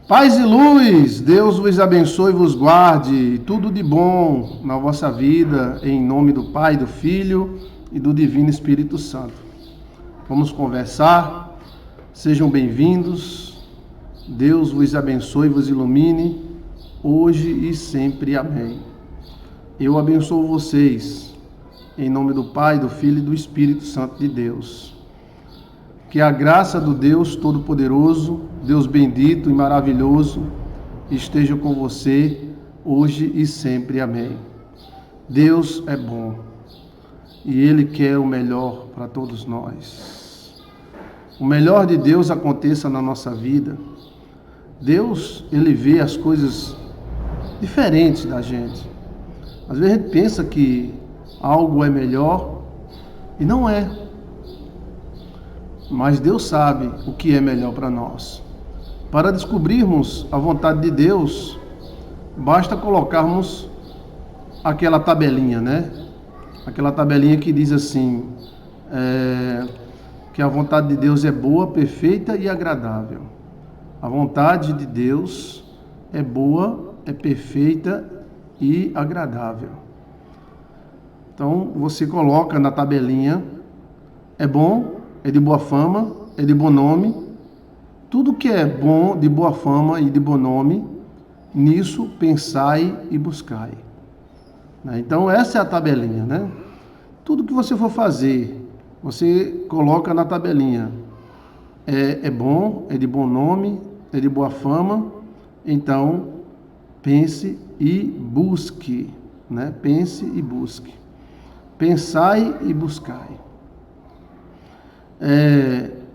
Paz e luz, Deus vos abençoe e vos guarde, tudo de bom na vossa vida, em nome do Pai, do Filho e do Divino Espírito Santo. Vamos conversar, sejam bem-vindos, Deus vos abençoe e vos ilumine, hoje e sempre, amém. Eu abençoo vocês, em nome do Pai, do Filho e do Espírito Santo de Deus. Que a graça do Deus Todo-Poderoso, Deus bendito e maravilhoso, esteja com você hoje e sempre. Amém. Deus é bom e Ele quer o melhor para todos nós. O melhor de Deus aconteça na nossa vida. Deus, Ele vê as coisas diferentes da gente. Às vezes a gente pensa que algo é melhor e não é. Mas Deus sabe o que é melhor para nós. Para descobrirmos a vontade de Deus, basta colocarmos aquela tabelinha, né? Aquela tabelinha que diz assim, que a vontade de Deus é boa, perfeita e agradável. A vontade de Deus é boa, é perfeita e agradável. Então, você coloca na tabelinha, é bom, é de boa fama, é de bom nome. Tudo que é bom, de boa fama e de bom nome, nisso pensai e buscai. Então essa é a tabelinha, né? Tudo que você for fazer, você coloca na tabelinha. É bom, é de bom nome, é de boa fama, então pense e busque, né? Pense e busque. Pensai e buscai.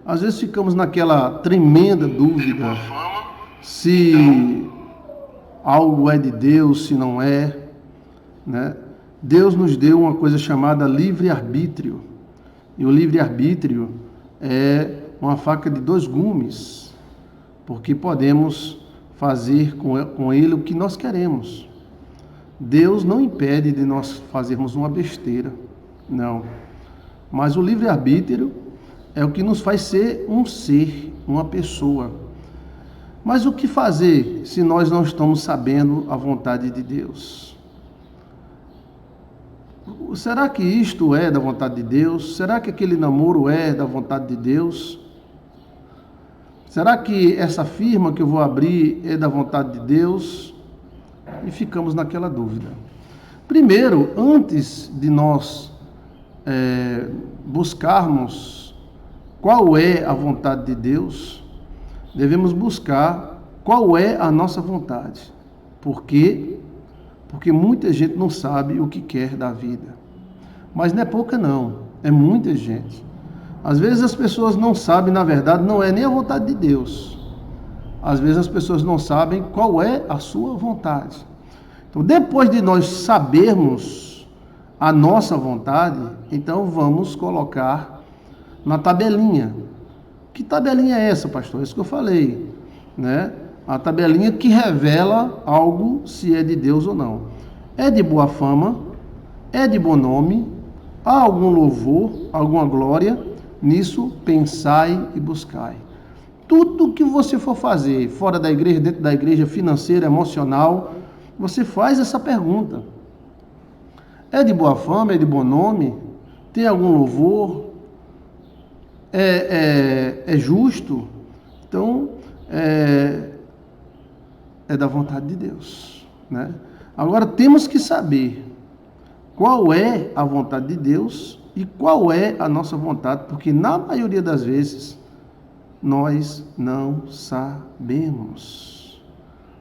Às vezes ficamos naquela tremenda dúvida se algo é de Deus, se não é, né? Deus nos deu uma coisa chamada livre-arbítrio, e o livre-arbítrio é uma faca de dois gumes, porque podemos fazer com ele o que nós queremos. Deus não impede de nós fazermos uma besteira, não, mas o livre-arbítrio é o que nos faz ser um ser, uma pessoa. Mas o que fazer se nós não estamos sabendo a vontade de Deus? Será que isto é da vontade de Deus? Será que aquele namoro é da vontade de Deus? Será que essa firma que eu vou abrir é da vontade de Deus? E ficamos naquela dúvida. Primeiro, antes de nós buscarmos qual é a vontade de Deus, devemos buscar qual é a nossa vontade. Por quê? Porque muita gente não sabe o que quer da vida. Mas não é pouca não, é muita gente. Às vezes as pessoas não sabem, na verdade, não é nem a vontade de Deus. Às vezes as pessoas não sabem qual é a sua vontade. Então, depois de nós sabermos a nossa vontade, então vamos colocar na tabelinha. Que tabelinha é essa, pastor? É isso que eu falei, né? A tabelinha que revela algo, se é de Deus ou não. É de boa fama, é de bom nome, há algum louvor, alguma glória, nisso pensai e buscai. Tudo que você for fazer, fora da igreja, dentro da igreja, financeira, emocional, você faz essa pergunta. É de boa fama, é de bom nome? Tem algum louvor? É justo? Então, é da vontade de Deus, né? Agora, temos que saber qual é a vontade de Deus e qual é a nossa vontade, porque na maioria das vezes, nós não sabemos.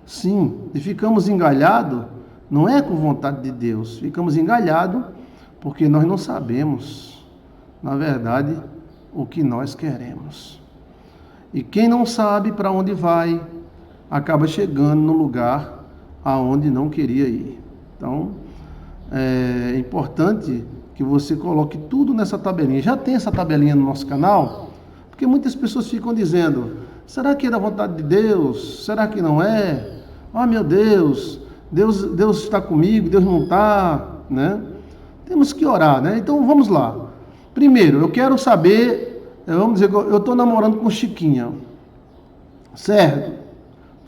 Sim, e ficamos engalhados, não é com vontade de Deus, ficamos engalhados porque nós não sabemos, na verdade, o que nós queremos. E quem não sabe para onde vai, acaba chegando no lugar aonde não queria ir. Então, é importante que você coloque tudo nessa tabelinha. Já tem essa tabelinha no nosso canal? Porque muitas pessoas ficam dizendo, será que é da vontade de Deus? Será que não é? Ah, meu Deus, Deus está comigo, Deus não está, né? Temos que orar, né? Então, vamos lá. Primeiro, eu quero saber, vamos dizer, eu estou namorando com Chiquinha, certo?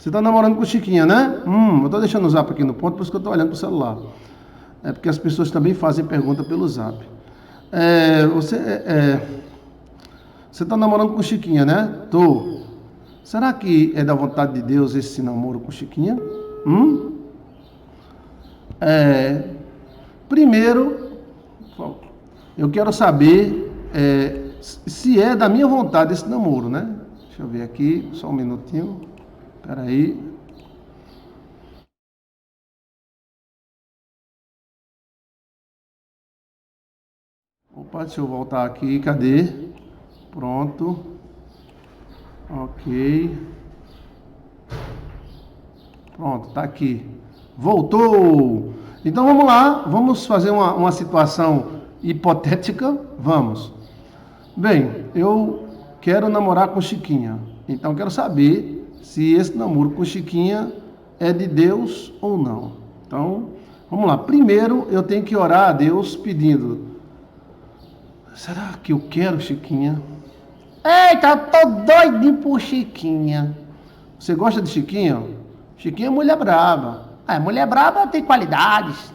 Você está namorando com Chiquinha, né? Eu estou deixando o zap aqui no ponto, por isso que eu estou olhando para o celular. É porque as pessoas também fazem pergunta pelo zap. Você está namorando com Chiquinha, né? Tô. Será que é da vontade de Deus esse namoro com Chiquinha? Primeiro, eu quero saber se é da minha vontade esse namoro, né? Deixa eu ver aqui, só um minutinho. Espera aí. Opa, deixa eu voltar aqui. Cadê? Pronto. Ok. Pronto, tá aqui. Voltou! Então vamos lá, vamos fazer uma situação hipotética. Vamos. Bem, eu quero namorar com Chiquinha. Então quero saber se esse namoro com Chiquinha é de Deus ou não. Então, vamos lá. Primeiro eu tenho que orar a Deus pedindo: será que eu quero Chiquinha? Eita, eu tô doidinho por Chiquinha. Você gosta de Chiquinha? Chiquinha é mulher braba. Mulher braba tem qualidades.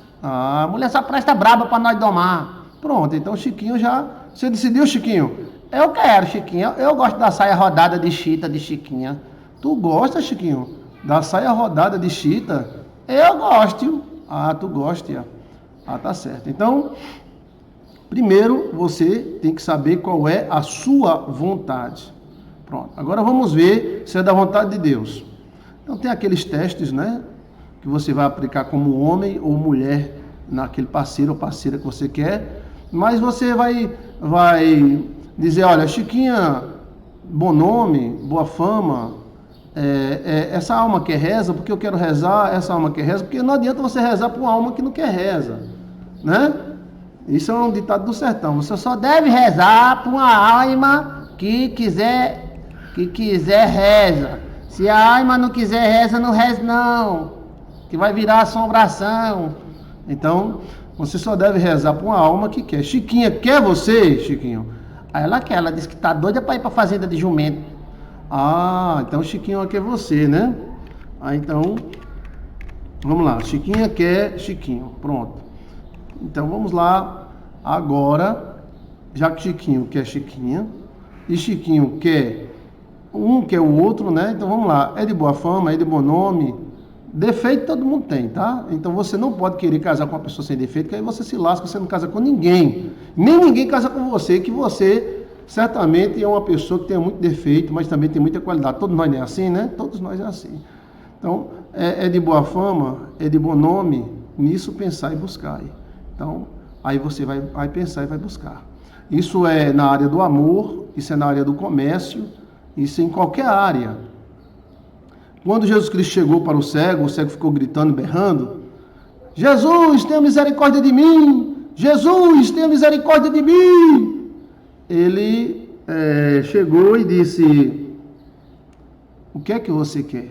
Mulher só presta braba pra nós domar. Pronto, então Chiquinho já... Você decidiu, Chiquinho? Eu quero, Chiquinha. Eu gosto da saia rodada de chita de Chiquinha. Tu gosta, Chiquinho? Da saia rodada de chita? Eu gosto. Tu gosta. Tá certo. Então, primeiro você tem que saber qual é a sua vontade. Pronto. Agora vamos ver se é da vontade de Deus. Então tem aqueles testes, né? Que você vai aplicar como homem ou mulher naquele parceiro ou parceira que você quer. Mas você vai dizer: olha, Chiquinha, bom nome, boa fama, essa alma quer reza porque eu quero rezar, essa alma quer reza, porque não adianta você rezar para uma alma que não quer reza, né? Isso é um ditado do sertão. Você só deve rezar para uma alma que quiser reza. Se a alma não quiser reza, não reza não, que vai virar assombração. Então, você só deve rezar para uma alma que quer. Chiquinha quer você, Chiquinho? Ela quer, ela disse que tá doida para ir para fazenda de jumento. Então Chiquinho quer você, né? Então, vamos lá. Chiquinha quer Chiquinho, pronto. Então vamos lá. Agora, já que Chiquinho quer Chiquinha e Chiquinho quer o outro, né? Então vamos lá. É de boa fama, é de bom nome. Defeito todo mundo tem, tá? Então você não pode querer casar com uma pessoa sem defeito, que aí você se lasca, você não casa com ninguém. Nem ninguém casa com você, que você certamente é uma pessoa que tem muito defeito, mas também tem muita qualidade. Todos nós é assim, né? Todos nós é assim. Então, é de boa fama, é de bom nome, nisso pensar e buscar. Então, aí você vai pensar e vai buscar. Isso é na área do amor, isso é na área do comércio, isso é em qualquer área. Quando Jesus Cristo chegou para o cego ficou gritando, berrando: Jesus, tenha misericórdia de mim! Jesus, tenha misericórdia de mim! Ele chegou e disse: o que é que você quer?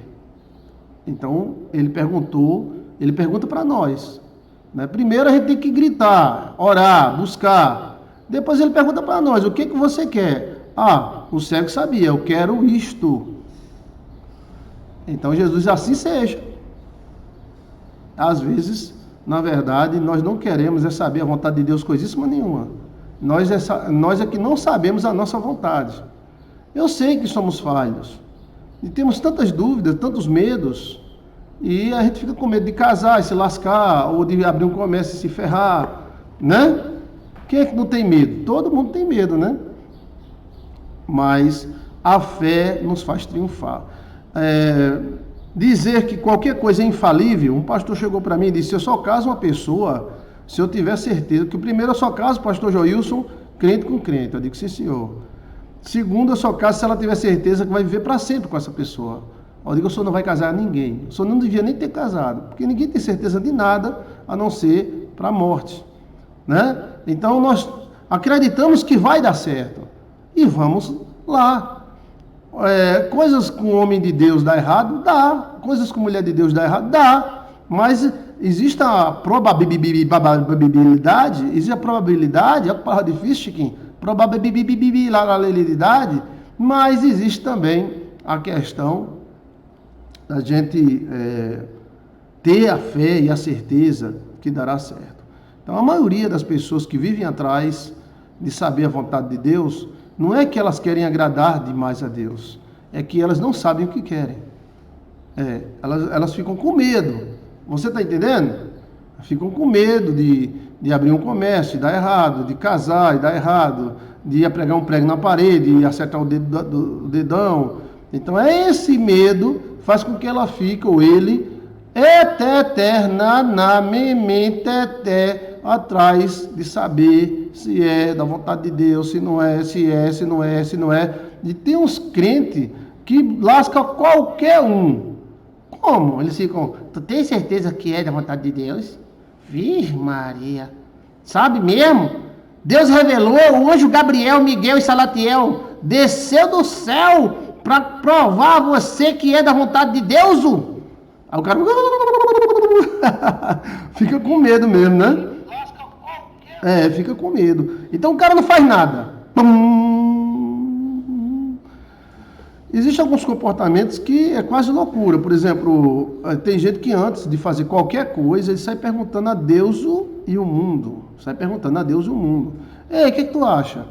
Então, ele pergunta para nós, né? Primeiro a gente tem que gritar, orar, buscar. Depois ele pergunta para nós: o que é que você quer? O cego sabia: eu quero isto. Então Jesus, assim seja. Às vezes, na verdade, nós não queremos saber a vontade de Deus coisíssima nenhuma. Nós é que não sabemos a nossa vontade. Eu sei que somos falhos. E temos tantas dúvidas, tantos medos. E a gente fica com medo de casar e se lascar, ou de abrir um comércio e se ferrar, né? Quem é que não tem medo? Todo mundo tem medo, né? Mas a fé nos faz triunfar. Dizer que qualquer coisa é infalível. Um pastor chegou para mim e disse: eu só caso uma pessoa se eu tiver certeza, que primeiro eu só caso, pastor Joilson, crente com crente. Eu digo: sim, senhor. Segundo, eu só caso se ela tiver certeza que vai viver para sempre com essa pessoa. Eu digo: o senhor não vai casar ninguém. O senhor não devia nem ter casado, porque ninguém tem certeza de nada, a não ser para a morte, né? Então nós acreditamos que vai dar certo e vamos lá. Coisas com homem de Deus dá errado? Dá. Coisas com mulher de Deus dá errado? Dá. Mas existe a probabilidade, existe a probabilidade, é uma palavra difícil, Chiquinho, probabilidade, mas existe também a questão da gente ter a fé e a certeza que dará certo. Então, a maioria das pessoas que vivem atrás de saber a vontade de Deus, não é que elas querem agradar demais a Deus, é que elas não sabem o que querem. Elas ficam com medo. Você está entendendo? Ficam com medo de abrir um comércio e dar errado, de casar e dar errado, de ir pregar um prego na parede e acertar o dedão. Então, esse medo faz com que ela fique, ou ele, eternamente atrás de saber se é da vontade de Deus, se não é, se não é. E tem uns crentes que lascam qualquer um. Como? Eles ficam, tu tem certeza que é da vontade de Deus? Virgem Maria, sabe mesmo? Deus revelou, o anjo Gabriel, Miguel e Salatiel desceu do céu para provar a você que é da vontade de Deus. Aí o cara fica com medo mesmo, né? Fica com medo. Então o cara não faz nada. Existem alguns comportamentos que é quase loucura. Por exemplo, tem gente que antes de fazer qualquer coisa, ele sai perguntando a Deus e o mundo. Sai perguntando a Deus e o mundo. Ei, o que tu acha?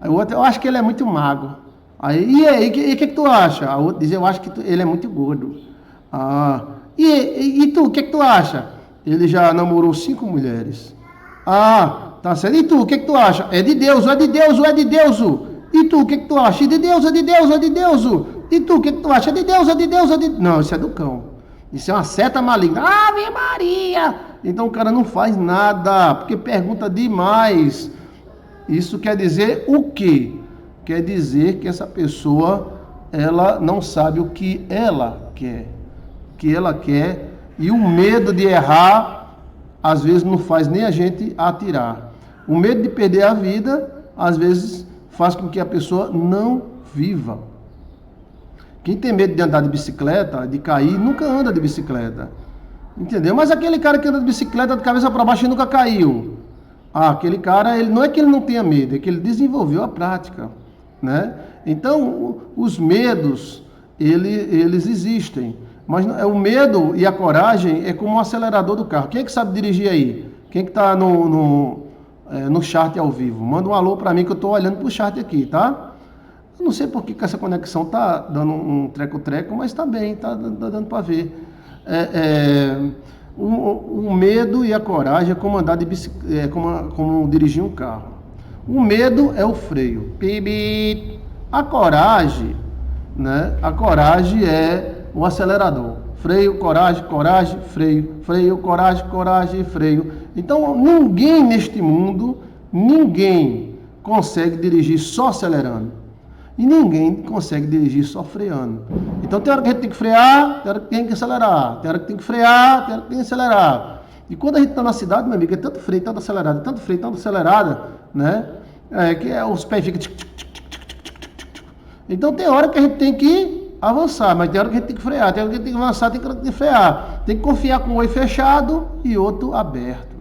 Aí o outro, eu acho que ele é muito magro. Aí, e aí, o que tu acha? A outra diz, eu acho que ele é muito gordo. E tu, o que tu acha? Ele já namorou 5 mulheres. Tá certo. E tu, o que tu acha? É de Deus, é de Deus, é de Deus. E tu, o que tu acha? É de Deus, é de Deus, é de Deus. E tu, o que tu acha? É de Deus, é de Deus, é de... Não, isso é do cão. Isso é uma seta maligna. Ave Maria! Então o cara não faz nada, porque pergunta demais. Isso quer dizer o quê? Quer dizer que essa pessoa, ela não sabe o que ela quer. O que ela quer. E o medo de errar, às vezes não faz nem a gente atirar. O medo de perder a vida, às vezes faz com que a pessoa não viva. Quem tem medo de andar de bicicleta, de cair, nunca anda de bicicleta. Entendeu? Mas aquele cara que anda de bicicleta de cabeça para baixo e nunca caiu. Aquele cara, ele não é que ele não tenha medo, é que ele desenvolveu a prática, né? Então, os medos, eles existem. Mas o medo e a coragem é como um acelerador do carro. Quem é que sabe dirigir aí? Quem é que está no chat ao vivo? Manda um alô para mim que eu estou olhando para o chat aqui, tá? Eu não sei por que essa conexão está dando um treco-treco, mas está bem, está dando para ver. O medo e a coragem é como andar de bicicleta, como dirigir um carro. O medo é o freio. A coragem, né? A coragem é o acelerador. Freio, coragem, freio. Freio, coragem, freio. Então, ninguém neste mundo, ninguém consegue dirigir só acelerando. E ninguém consegue dirigir só freando. Então, tem hora que a gente tem que frear, tem hora que tem que acelerar. Tem hora que tem que frear, tem hora que tem que acelerar. E quando a gente está na cidade, meu amigo, é tanto freio, tanto acelerado, tanto freio, tanto acelerada, né? Os pés ficam... Então, tem hora que a gente tem que avançar, mas tem hora que a gente tem que frear, tem hora que a gente tem que avançar, tem hora que tem que frear. Tem que confiar com um olho fechado e outro aberto.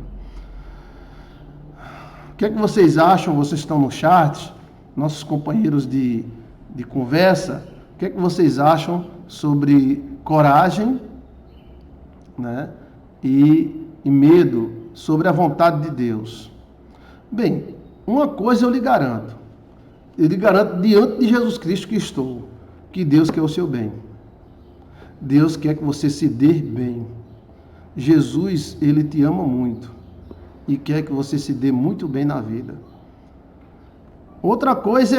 O que é que vocês acham? Vocês estão no chat, nossos companheiros de conversa, o que é que vocês acham sobre coragem, né, e medo, sobre a vontade de Deus? Bem, uma coisa eu lhe garanto diante de Jesus Cristo que estou, que Deus quer o seu bem. Deus quer que você se dê bem. Jesus, ele te ama muito e quer que você se dê muito bem na vida. Outra coisa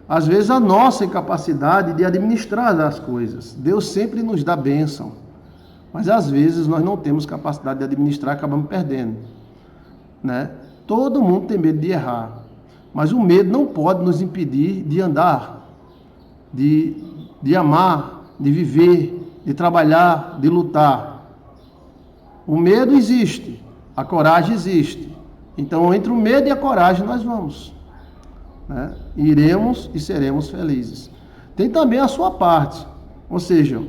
às vezes, a nossa incapacidade de administrar as coisas. Deus sempre nos dá bênção, mas às vezes nós não temos capacidade de administrar, acabamos perdendo, né? Todo mundo tem medo de errar, mas o medo não pode nos impedir de andar, de amar, de viver, de trabalhar, de lutar. O medo existe, a coragem existe. Então, entre o medo e a coragem, nós vamos, né? Iremos e seremos felizes. Tem também a sua parte, ou seja,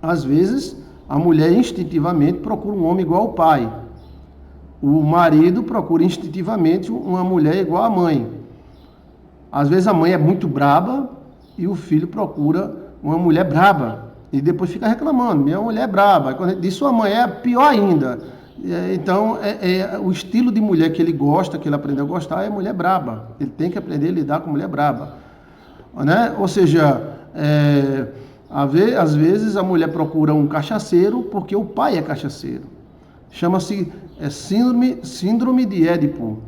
às vezes a mulher instintivamente procura um homem igual ao pai, o marido procura instintivamente uma mulher igual à mãe. Às vezes a mãe é muito braba e o filho procura uma mulher braba, E depois fica reclamando, minha mulher é braba. Quando a gente diz sua mãe é pior ainda. Então, o estilo de mulher que ele gosta, que ele aprendeu a gostar, é mulher braba. Ele tem que aprender a lidar com mulher braba. Né? Ou seja, às vezes a mulher procura um cachaceiro porque o pai é cachaceiro. Chama-se síndrome de Édipo.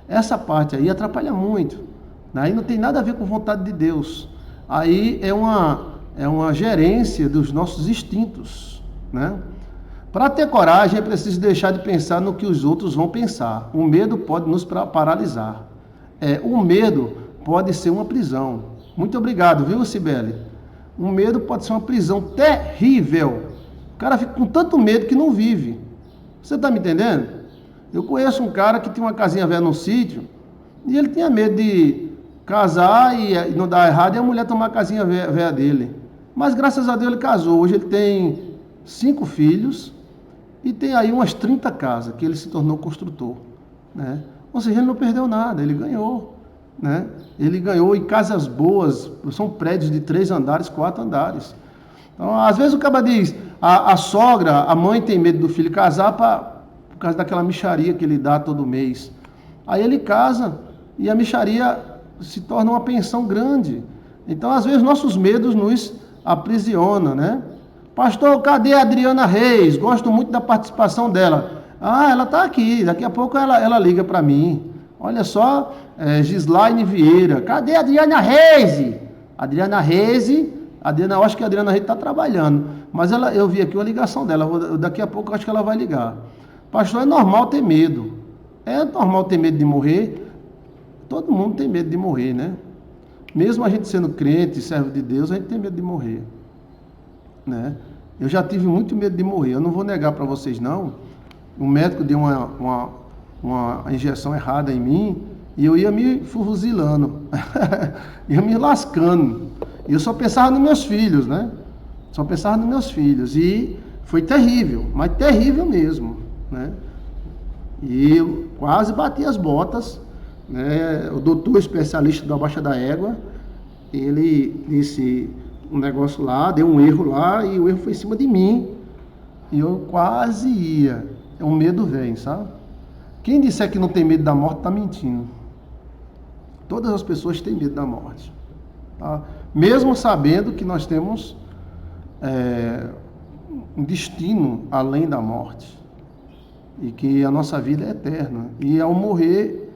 Essa parte aí atrapalha muito. Aí não tem nada a ver com vontade de Deus. Aí é uma gerência dos nossos instintos, né? Para ter coragem é preciso deixar de pensar no que os outros vão pensar. O medo pode nos paralisar. O medo pode ser uma prisão. Muito obrigado, viu, Cibele? O medo pode ser uma prisão terrível. O cara fica com tanto medo que não vive. Você está me entendendo? Eu conheço um cara que tinha uma casinha velha no sítio e ele tinha medo de casar e não dar errado e a mulher tomar a casinha velha dele. Mas graças a Deus ele casou. Hoje ele tem 5 filhos e tem aí umas 30 casas que ele se tornou construtor, né? Ou seja, ele não perdeu nada, ele ganhou, né? Ele ganhou em casas boas, são prédios de 3 andares, 4 andares. Então, às vezes o cara diz, a sogra, a mãe tem medo do filho casar por causa daquela mixaria que ele dá todo mês. Aí ele casa e a mixaria se torna uma pensão grande. Então, às vezes, nossos medos nos aprisionam, né? Pastor, cadê a Adriana Reis? Gosto muito da participação dela. Ah, ela está aqui, daqui a pouco ela liga para mim. Olha só, Gislaine Vieira. Cadê a Adriana Reis? Adriana Reis, eu acho que a Adriana Reis está trabalhando. Mas eu vi aqui uma ligação dela, daqui a pouco eu acho que ela vai ligar. Pastor, é normal ter medo. É normal ter medo de morrer. Todo mundo tem medo de morrer, né? Mesmo a gente sendo crente, servo de Deus, a gente tem medo de morrer, né? Eu já tive muito medo de morrer. Eu não vou negar para vocês, não. O médico deu uma injeção errada em mim e eu ia me fuzilando, ia me lascando. E eu só pensava nos meus filhos, né? Só pensava nos meus filhos. E foi terrível, mas terrível mesmo, né? E eu quase bati as botas, né? O doutor especialista da Baixa da Égua, ele disse um negócio lá, deu um erro lá e o erro foi em cima de mim e eu quase ia. O medo vem, sabe? Quem disser que não tem medo da morte está mentindo. Todas as pessoas têm medo da morte, tá? Mesmo sabendo que nós temos um destino além da morte e que a nossa vida é eterna e ao morrer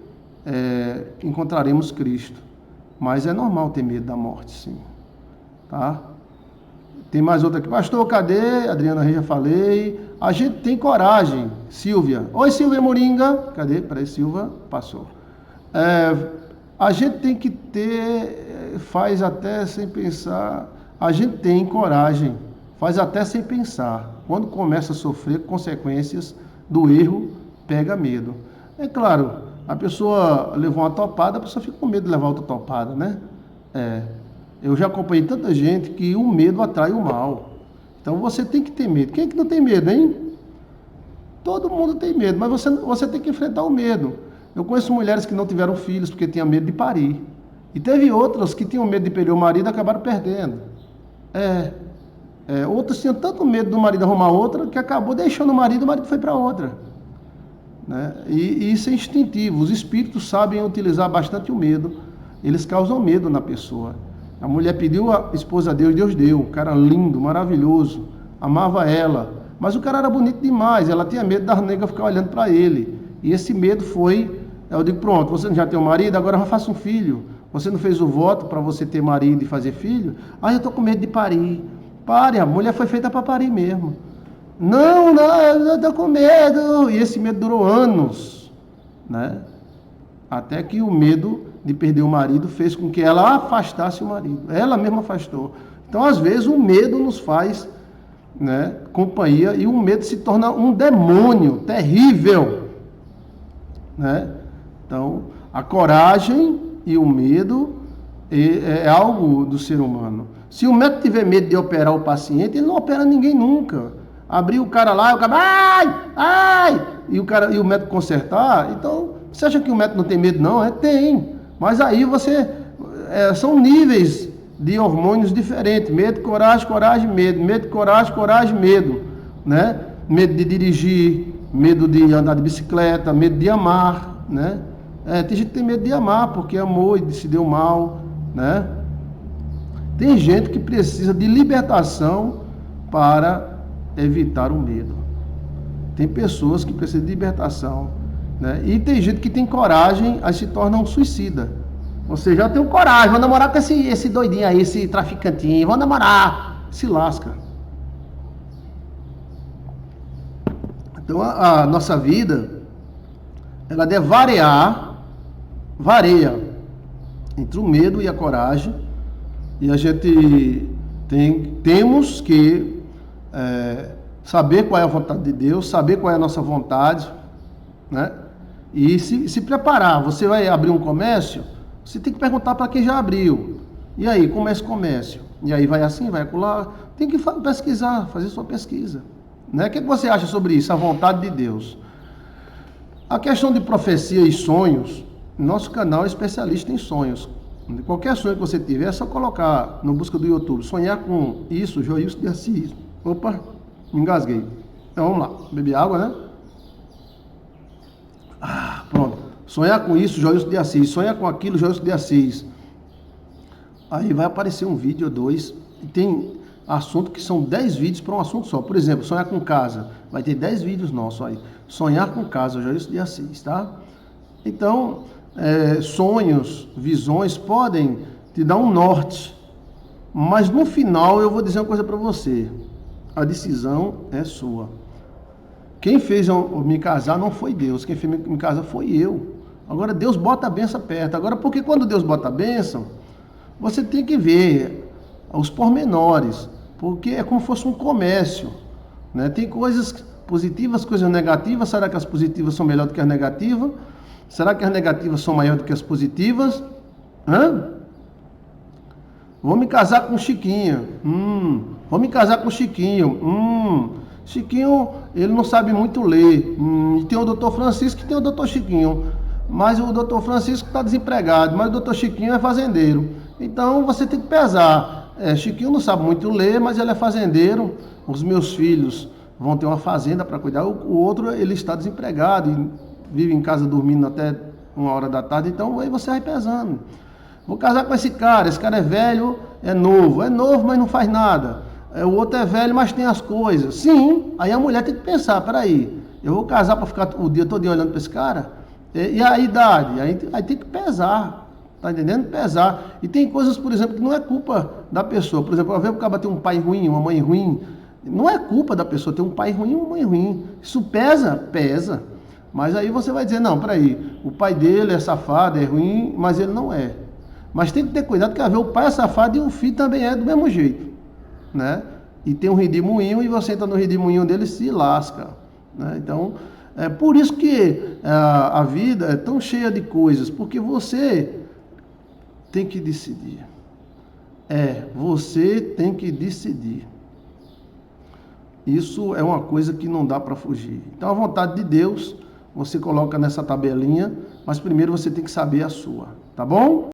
encontraremos Cristo. Mas é normal ter medo da morte, sim. Tá? Tem mais outra aqui. Pastor, cadê? Adriana Reis, já falei. A gente tem coragem. Silvia. Oi, Silvia Moringa. Cadê? Peraí, Silva. Passou. A gente tem que ter, faz até sem pensar. A gente tem coragem. Faz até sem pensar. Quando começa a sofrer consequências do erro, pega medo. É claro, a pessoa levou uma topada, a pessoa fica com medo de levar outra topada, né? Eu já acompanhei tanta gente que o medo atrai o mal. Então você tem que ter medo. Quem é que não tem medo, hein? Todo mundo tem medo, mas você tem que enfrentar o medo. Eu conheço mulheres que não tiveram filhos porque tinham medo de parir. E teve outras que tinham medo de perder o marido e acabaram perdendo. Outras tinham tanto medo do marido arrumar outra que acabou deixando o marido foi para outra. Né? E isso é instintivo. Os espíritos sabem utilizar bastante o medo. Eles causam medo na pessoa. A mulher pediu a esposa a Deus, Deus deu. Um cara lindo, maravilhoso, amava ela. Mas o cara era bonito demais, ela tinha medo da nega ficar olhando para ele. E esse medo foi, eu digo, pronto, você já tem um marido, agora faça um filho. Você não fez o voto para você ter marido e fazer filho? Ah, eu estou com medo de parir. Pare, a mulher foi feita para parir mesmo. Não, eu estou com medo. E esse medo durou anos, né? Até que o medo de perder o marido fez com que ela afastasse o marido. Ela mesma afastou. Então, às vezes, o medo nos faz, né, companhia, e o medo se torna um demônio terrível, né? Então, a coragem e o medo é algo do ser humano. Se o médico tiver medo de operar o paciente, ele não opera ninguém nunca. Abrir o cara lá, o cara, ai, e o médico consertar. Então, você acha que o médico não tem medo? Não, tem. Mas aí são níveis de hormônios diferentes. Medo, coragem, coragem, medo. Medo, coragem, coragem, medo. Né? Medo de dirigir, medo de andar de bicicleta, medo de amar. Né? Tem gente que tem medo de amar porque amou e se deu mal. Né? Tem gente que precisa de libertação para evitar o medo. Tem pessoas que precisam de libertação, né? E tem gente que tem coragem, aí se torna um suicida. Ou seja, eu tenho coragem, vou namorar com esse doidinho aí, esse traficantinho, vou namorar, se lasca. Então a nossa vida, ela deve varia entre o medo e a coragem, e a gente temos que saber qual é a vontade de Deus, saber qual é a nossa vontade, né? E se preparar. Você vai abrir um comércio, você tem que perguntar para quem já abriu. E aí, como é esse comércio? E aí vai assim, vai acolá. Tem que pesquisar, fazer sua pesquisa. Né? O que você acha sobre isso? A vontade de Deus. A questão de profecia e sonhos, nosso canal é especialista em sonhos. Qualquer sonho que você tiver, é só colocar no busca do YouTube, sonhar com isso, Joilson de Assis. Opa, me engasguei. Então vamos lá, beber água, né? Pronto. Sonhar com isso, Joilson de Assis. Sonhar com aquilo, Joilson de Assis. Aí vai aparecer um vídeo ou dois. E tem assunto que são 10 vídeos para um assunto só. Por exemplo, sonhar com casa. Vai ter 10 vídeos nossos aí. Sonhar com casa, Joilson de Assis, tá? Então, sonhos, visões podem te dar um norte. Mas no final eu vou dizer uma coisa para você. A decisão é sua. Quem fez eu me casar não foi Deus. Quem fez me casar foi eu. Agora Deus bota a bênção perto. Agora, porque quando Deus bota a bênção, você tem que ver os pormenores. Porque é como se fosse um comércio. Né? Tem coisas positivas, coisas negativas. Será que as positivas são melhores do que as negativas? Será que as negativas são maiores do que as positivas? Vou me casar com Chiquinho. Vou me casar com Chiquinho. Chiquinho, ele não sabe muito ler. E tem o doutor Francisco e tem o doutor Chiquinho. Mas o doutor Francisco está desempregado, mas o doutor Chiquinho é fazendeiro. Então você tem que pesar. Chiquinho não sabe muito ler, mas ele é fazendeiro. Os meus filhos vão ter uma fazenda para cuidar. O outro, ele está desempregado e vive em casa dormindo até 1h da tarde. Então aí você vai pesando. Vou casar com esse cara é velho, é novo, mas não faz nada. O outro é velho, mas tem as coisas. Sim, aí a mulher tem que pensar, peraí, eu vou casar para ficar o dia todo olhando para esse cara? E a idade? Aí tem que pesar, tá entendendo? Pesar. E tem coisas, por exemplo, que não é culpa da pessoa. Por exemplo, o cara ter um pai ruim, uma mãe ruim, não é culpa da pessoa ter um pai ruim e uma mãe ruim. Isso pesa? Pesa. Mas aí você vai dizer, não, peraí, o pai dele é safado, é ruim, mas ele não é. Mas tem que ter cuidado, que às vezes o pai é safado e o filho também é do mesmo jeito, né? E tem um redemoinho e você entra no redemoinho dele e se lasca, né? Então, é por isso que a vida é tão cheia de coisas, porque você tem que decidir. Você tem que decidir. Isso é uma coisa que não dá para fugir. Então, a vontade de Deus, você coloca nessa tabelinha, mas primeiro você tem que saber a sua, tá bom?